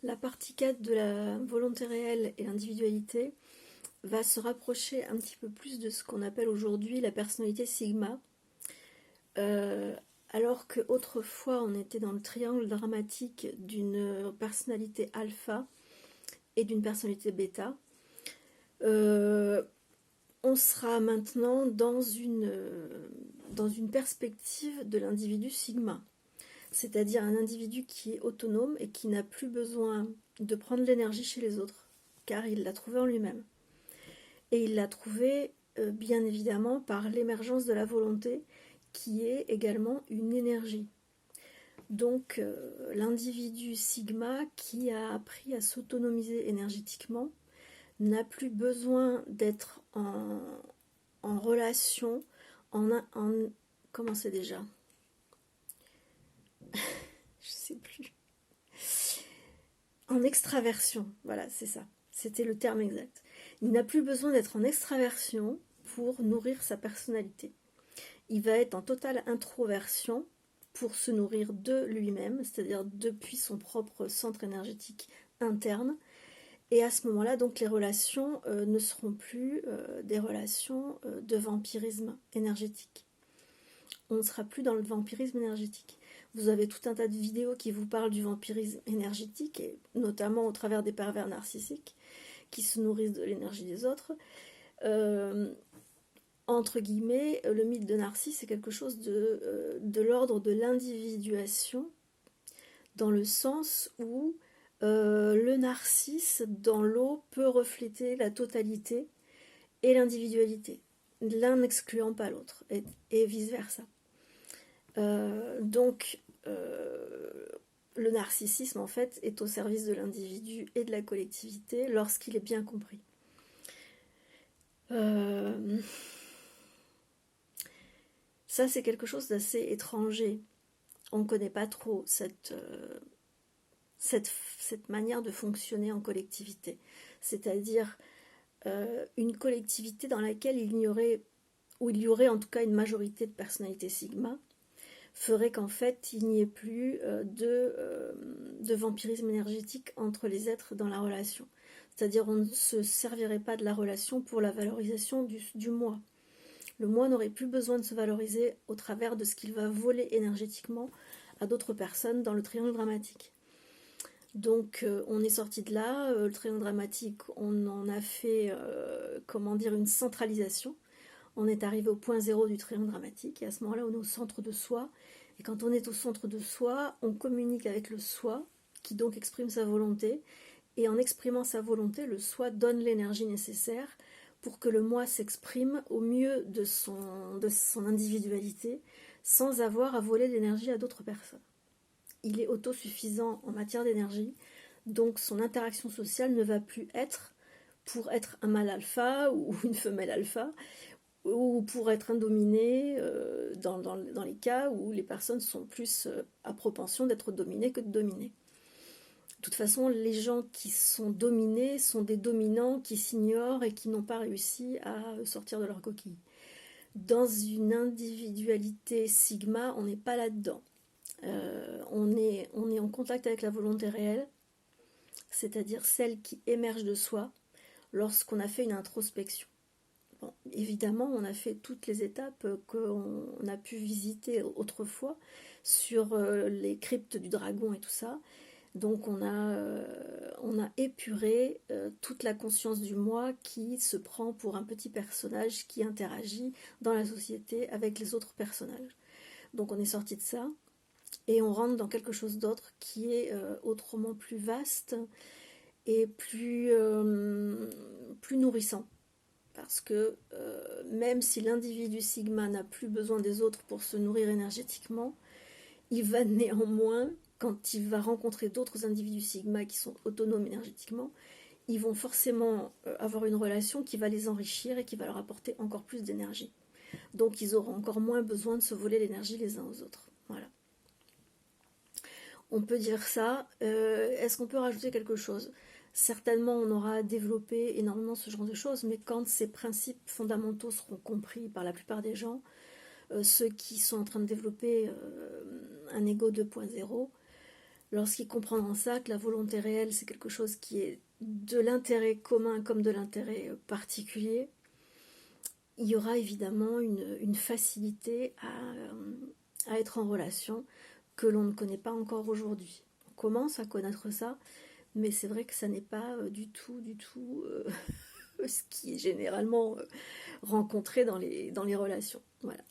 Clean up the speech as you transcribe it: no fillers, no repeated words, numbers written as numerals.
La partie 4 de la volonté réelle et l'individualité va se rapprocher un petit peu plus de ce qu'on appelle aujourd'hui la personnalité sigma, euh, alors qu'autrefois on était dans le triangle dramatique d'une personnalité alpha et d'une personnalité bêta. Euh, on sera maintenant dans une perspective de l'individu sigma, c'est-à-dire un individu qui est autonome et qui n'a plus besoin de prendre l'énergie chez les autres, car il l'a trouvée en lui-même. Et il l'a trouvée, bien évidemment, par l'émergence de la volonté, qui est également une énergie. Donc l'individu sigma qui a appris à s'autonomiser énergétiquement n'a plus besoin d'être en relation, en comment c'est déjà? Je sais plus. En extraversion, voilà, c'est ça. C'était le terme exact. Il n'a plus besoin d'être en extraversion pour nourrir sa personnalité. Il va être en totale introversion pour se nourrir de lui-même, c'est-à-dire depuis son propre centre énergétique interne. Et à ce moment-là, donc, les relations ne seront plus des relations de vampirisme énergétique. On ne sera plus dans le vampirisme énergétique. Vous avez tout un tas de vidéos qui vous parlent du vampirisme énergétique, et notamment au travers des pervers narcissiques qui se nourrissent de l'énergie des autres. Entre guillemets, le mythe de Narcisse est quelque chose de l'ordre de l'individuation, dans le sens où le narcisse dans l'eau peut refléter la totalité et l'individualité, l'un n'excluant pas l'autre, et vice-versa. Donc, le narcissisme, en fait, est au service de l'individu et de la collectivité lorsqu'il est bien compris. Ça, c'est quelque chose d'assez étranger. On ne connaît pas trop cette manière de fonctionner en collectivité. C'est-à-dire une collectivité dans laquelle il y aurait en tout cas une majorité de personnalités sigma, ferait qu'en fait il n'y ait plus de vampirisme énergétique entre les êtres dans la relation. C'est-à-dire on ne se servirait pas de la relation pour la valorisation du moi. Le moi n'aurait plus besoin de se valoriser au travers de ce qu'il va voler énergétiquement à d'autres personnes dans le triangle dramatique. Donc on est sorti de là, le triangle dramatique, on en a fait une centralisation. On est arrivé au point zéro du triangle dramatique, et à ce moment-là on est au centre de soi. Et quand on est au centre de soi, on communique avec le soi, qui donc exprime sa volonté, et en exprimant sa volonté, le soi donne l'énergie nécessaire pour que le moi s'exprime au mieux de son individualité, sans avoir à voler l'énergie à d'autres personnes. Il est autosuffisant en matière d'énergie, donc son interaction sociale ne va plus être pour être un mâle alpha ou une femelle alpha, ou pour être un dominé dans les cas où les personnes sont plus à propension d'être dominées que de dominer. De toute façon, les gens qui sont dominés sont des dominants qui s'ignorent et qui n'ont pas réussi à sortir de leur coquille. Dans une individualité sigma, on n'est pas là-dedans. On est en contact avec la volonté réelle, c'est-à-dire celle qui émerge de soi lorsqu'on a fait une introspection. Bon, évidemment, on a fait toutes les étapes qu'on a pu visiter autrefois sur les cryptes du dragon et tout ça. Donc on a épuré toute la conscience du moi qui se prend pour un petit personnage qui interagit dans la société avec les autres personnages. Donc on est sorti de ça et on rentre dans quelque chose d'autre qui est autrement plus vaste et plus nourrissant. Parce que même si l'individu sigma n'a plus besoin des autres pour se nourrir énergétiquement, il va néanmoins, quand il va rencontrer d'autres individus sigma qui sont autonomes énergétiquement, ils vont forcément avoir une relation qui va les enrichir et qui va leur apporter encore plus d'énergie. Donc ils auront encore moins besoin de se voler l'énergie les uns aux autres. Voilà. On peut dire ça. Est-ce qu'on peut rajouter quelque chose ? Certainement, on aura développé énormément ce genre de choses, mais quand ces principes fondamentaux seront compris par la plupart des gens, ceux qui sont en train de développer un ego 2.0, lorsqu'il comprendra ça, que la volonté réelle, c'est quelque chose qui est de l'intérêt commun comme de l'intérêt particulier, il y aura évidemment une facilité à être en relation que l'on ne connaît pas encore aujourd'hui. On commence à connaître ça, mais c'est vrai que ça n'est pas du tout ce qui est généralement rencontré dans les relations. Voilà.